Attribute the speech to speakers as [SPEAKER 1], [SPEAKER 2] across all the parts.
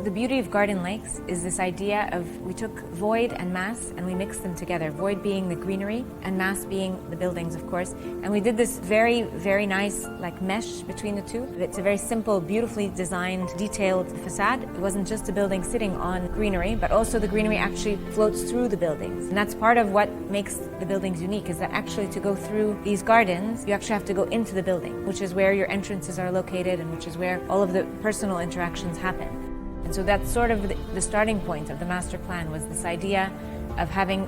[SPEAKER 1] The beauty of Garden Lakes is this idea of, we took void and mass and we mixed them together. Void being the greenery and mass being the buildings, of course. And we did this very, very nice like mesh between the two. It's a very simple, beautifully designed, detailed facade. It wasn't just a building sitting on greenery, but also the greenery actually floats through the buildings. And that's part of what makes the buildings unique, is that actually to go through these gardens, you actually have to go into the building, which is where your entrances are located and which is where all of the personal interactions happen. And so that's sort of the starting point of the master plan, was this idea of having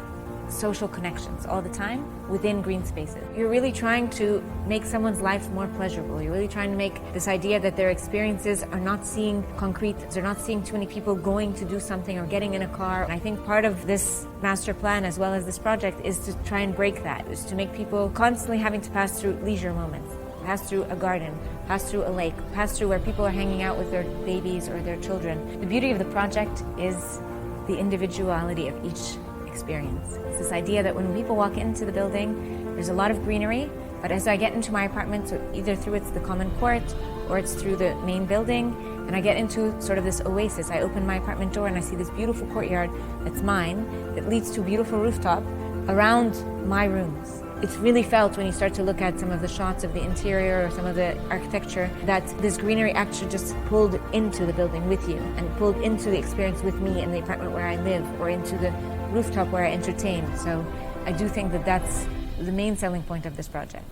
[SPEAKER 1] social connections all the time within green spaces. You're really trying to make someone's life more pleasurable. You're really trying to make this idea that their experiences are not seeing concrete, they're not seeing too many people going to do something or getting in a car. And I think part of this master plan, as well as this project, is to try and break that, is to make people constantly having to pass through leisure moments. Pass through a garden, pass through a lake, pass through where people are hanging out with their babies or their children. The beauty of the project is the individuality of each experience. It's this idea that when people walk into the building, there's a lot of greenery, but as I get into my apartment, so either through it's the common court or it's through the main building, and I get into sort of this oasis. I open my apartment door and I see this beautiful courtyard that's mine, that leads to a beautiful rooftop around my rooms. It's really felt when you start to look at some of the shots of the interior or some of the architecture, that this greenery actually just pulled into the building with you and pulled into the experience with me in the apartment where I live or into the rooftop where I entertain. So I do think that that's the main selling point of this project.